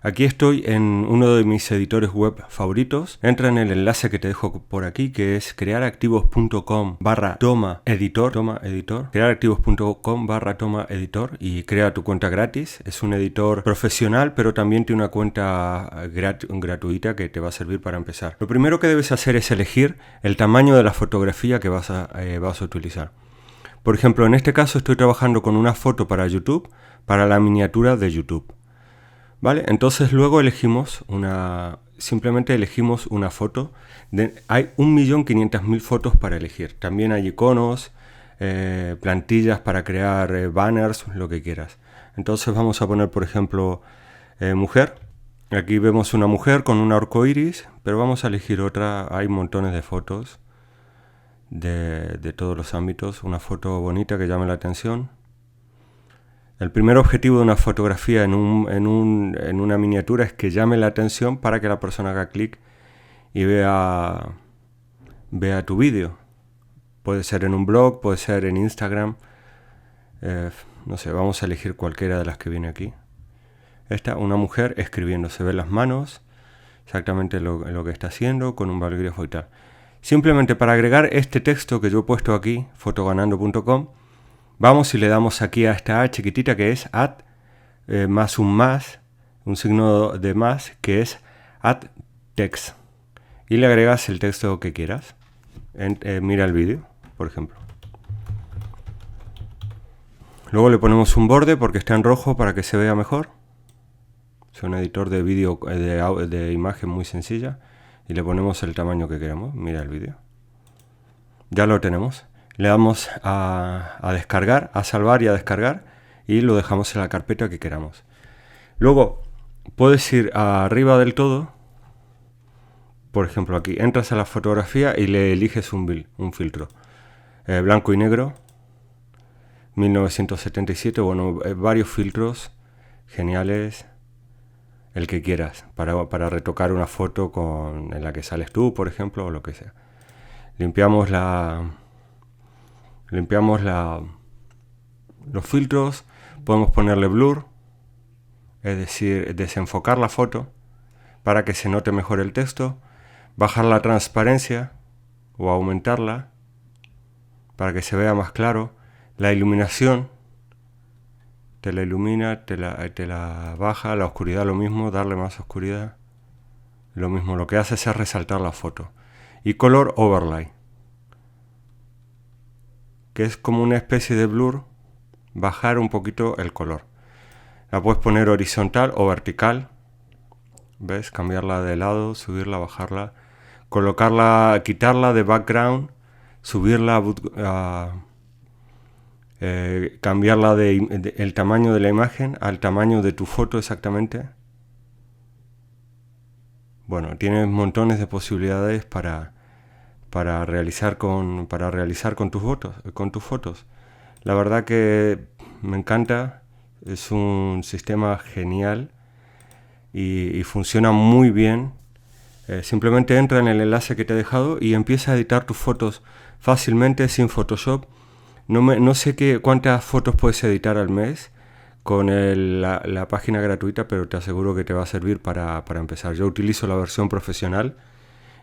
Aquí estoy en uno de mis editores web favoritos. Entra en el enlace que te dejo por aquí, que es crearactivos.com/toma editor, crearactivos.com/toma editor, y crea tu cuenta gratis. Es un editor profesional, pero también tiene una cuenta gratuita que te va a servir para empezar. Lo primero que debes hacer es elegir el tamaño de la fotografía que vas a utilizar. Por ejemplo, en este caso estoy trabajando con una foto para YouTube, para la miniatura de YouTube. ¿Vale? Entonces luego simplemente elegimos una foto. Hay 1.500.000 fotos para elegir. También hay iconos, plantillas para crear banners, lo que quieras. Entonces vamos a poner, por ejemplo, mujer. Aquí vemos una mujer con un arco iris, pero vamos a elegir otra. Hay montones de fotos de todos los ámbitos. Una foto bonita que llame la atención. El primer objetivo de una fotografía en una miniatura es que llame la atención para que la persona haga clic y vea tu vídeo. Puede ser en un blog, puede ser en Instagram. No sé, vamos a elegir cualquiera de las que viene aquí. Esta, una mujer escribiendo, se ven las manos, exactamente lo que está haciendo, con un bolígrafo y tal. Simplemente para agregar este texto que yo he puesto aquí, fotoganando.com, vamos y le damos aquí a esta A chiquitita que es add, más, un signo de más que es add text. Y le agregas el texto que quieras. Mira el vídeo, por ejemplo. Luego le ponemos un borde porque está en rojo para que se vea mejor. Es un editor de vídeo, de imagen muy sencilla. Y le ponemos el tamaño que queramos. Mira el vídeo. Ya lo tenemos. Le damos a descargar, a salvar y a descargar, y lo dejamos en la carpeta que queramos. Luego puedes ir arriba del todo. Por ejemplo, aquí entras a la fotografía y le eliges un filtro. Blanco y negro, 1977, bueno, varios filtros geniales, el que quieras, para retocar una foto en la que sales tú, por ejemplo, o lo que sea. Limpiamos los filtros, podemos ponerle blur, es decir, desenfocar la foto para que se note mejor el texto, bajar la transparencia o aumentarla para que se vea más claro, la iluminación, te la ilumina, te la baja, la oscuridad lo mismo, darle más oscuridad, lo mismo, lo que hace es resaltar la foto. Y color overlay, que es como una especie de blur, bajar un poquito el color. La puedes poner horizontal o vertical, ¿ves? Cambiarla de lado, subirla, bajarla, colocarla, quitarla de background, subirla, cambiarla el tamaño de la imagen al tamaño de tu foto exactamente. Bueno, tienes montones de posibilidades para realizar con tus fotos. La verdad que me encanta, es un sistema genial y funciona muy bien. Simplemente entra en el enlace que te he dejado y empieza a editar tus fotos fácilmente sin Photoshop. No sé cuántas fotos puedes editar al mes con la página gratuita, pero te aseguro que te va a servir para empezar. Yo utilizo la versión profesional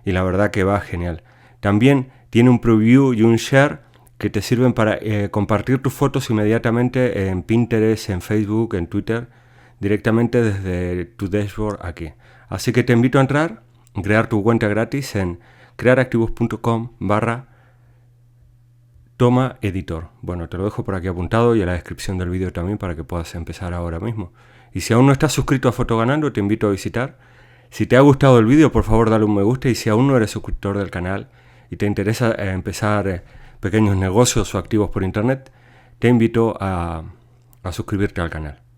y la verdad que va genial. También tiene un preview y un share que te sirven para compartir tus fotos inmediatamente en Pinterest, en Facebook, en Twitter, directamente desde tu dashboard aquí. Así que te invito a entrar, crear tu cuenta gratis en crearactivos.com/toma editor. Bueno, te lo dejo por aquí apuntado y en la descripción del vídeo también para que puedas empezar ahora mismo. Y si aún no estás suscrito a Fotoganando, te invito a visitar. Si te ha gustado el vídeo, por favor dale un me gusta, y si aún no eres suscriptor del canal y te interesa empezar pequeños negocios o activos por internet, te invito a suscribirte al canal.